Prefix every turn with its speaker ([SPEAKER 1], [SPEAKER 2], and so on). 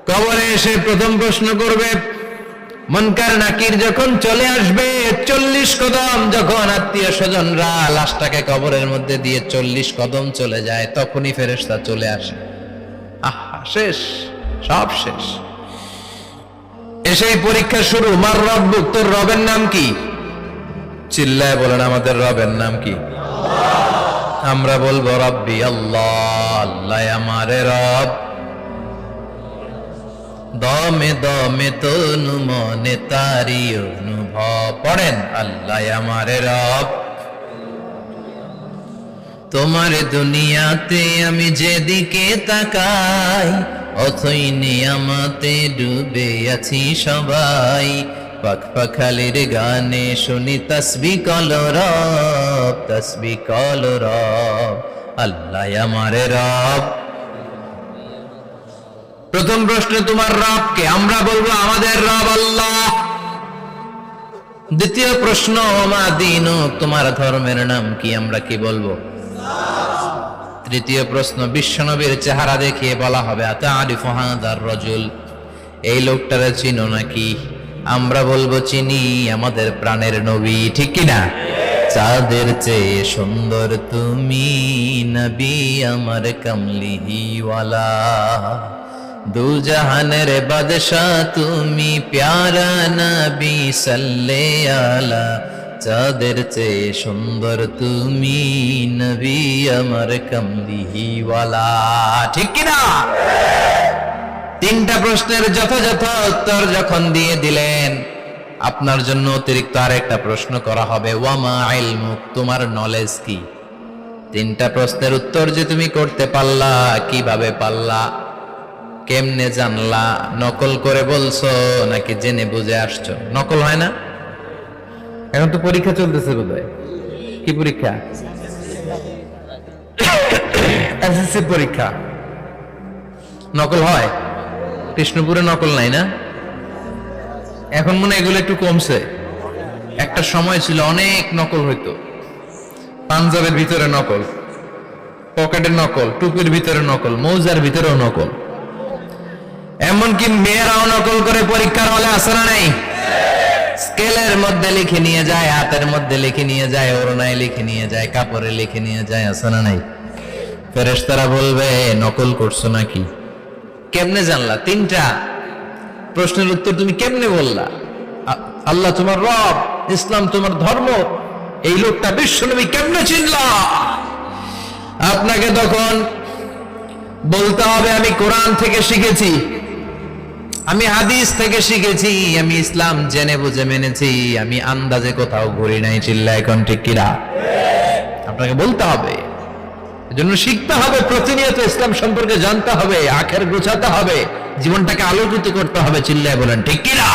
[SPEAKER 1] কবরে এসে প্রথম প্রশ্ন করবে, মুনকার নাকির যখন চলে আসবে 40 কদম, যখন আত্মীয় স্বজনরা লাশটাকে কবরের মধ্যে দিয়ে 40 কদম চলে যায়, তখনই ফেরেশতা চলে আসে। আহা, শেষ, সব শেষ। এসেই পরীক্ষা শুরু। মার রব্বুক, তোর রবের নাম কি? চিল্লায় বলেন, আমাদের রবের নাম কি? আমরা বলবো রব্বি আল্লাহ, আল্লাহ আমারে রব। দমে দমে তনু মনে তারি অনুভব। পড়েন, আল্লাহ আমারে রব। তোমার দুনিয়াতে আমি যেদিকে তাকাই, অথই নিয়ামতে ডুবে আছি সবাই। পাখ পাখালির গানে শুনি তাসবিহ কল রব, তাসবিহ কল রব, আল্লাহ আমারে রব। প্রথম প্রশ্ন, তোমার রব কে? আমরা বলবো আমাদের রব আল্লাহ। দ্বিতীয় প্রশ্ন, মা দীনুক, তোমার ধর্মের নাম কি? আমরা কি বলবো? তৃতীয় প্রশ্ন, বিশ্বনবীর চেহারা দেখিয়ে বলা হবে আতারিফু হাদার রাজুল, এই লোকটারে চিনো নাকি? আমরা বলবো চিনি, আমাদের প্রাণের নবী, ঠিক কি না? চাঁদের চেয়ে সুন্দর তুমি নবী আমার কামলিওয়ালা, দু জাহানের বাদশাহ তুমি প্যারা নবী সাল্লে আলা, চাঁদের চেয়ে সুন্দর তুমি নবী আমার কামলিওয়ালা, ঠিক কি না? তিনটা প্রশ্নের যথাযথ উত্তর যখন দিয়ে দিলেন, আপনার জন্য অতিরিক্ত আরেকটা প্রশ্ন করা হবে, ওয়ামা ইলমুক, তোমার নলেজ কি? তিনটা প্রশ্নের উত্তর যে তুমি করতে পারলা, কিভাবে পারলা, কেমনে জানলা? নকল করে বলছো নাকি জেনে বুঝে আসছো? নকল হয় না? এখন তো পরীক্ষা চলতেছে বোধহয়। কি পরীক্ষা? এসএসসি পরীক্ষা। নকল হয়? কৃষ্ণপুরে নকল নাই না? এখন মনে হয় এগুলো একটু কমছে। একটা সময় ছিল অনেক নকল হইতো। পাঞ্জাবের ভিতরে নকল, পকেটের নকল, টুপির ভিতরে নকল, মৌজার ভিতরেও নকল, এমনকি মেয়েরাও নকল করে পরীক্ষার হলে আসে না নাই? স্কেলের মধ্যে লিখে নিয়ে যায়, হাতের মধ্যে লিখে নিয়ে যায়, ওড়নায় লিখে নিয়ে যায়, কাপড়ে লিখে নিয়ে যায়, আসে না নাই? ফেরেশতারা বলবে নকল করছো নাকি? কেমনে জানলা? তিনটা প্রশ্নের উত্তর তুমি কেমনে বললা? আল্লাহ তোমার রব, ইসলাম তোমার ধর্ম, এই লোকটা বিশ্বনবী, কেমনে চিনলা? আপনাকে তখন বলতে হবে আমি কোরআন থেকে শিখেছি, আমি হাদিস থেকে শিখেছি, আমি ইসলাম জেনে বুঝে মেনেছি, আমি আন্দাজে কোথাও ঘুরি নাই। চিল্লা এখন ঠিক কিনা? আপনাকে বলতে হবে, এজন্য শিখতে হবে, প্রতিনিয়ত ইসলাম সম্পর্কে জানতে হবে, আখের গোছাতে হবে, জীবনটাকে আলোকিত করতে হবে। চিল্লায় বলেন ঠিক কিনা?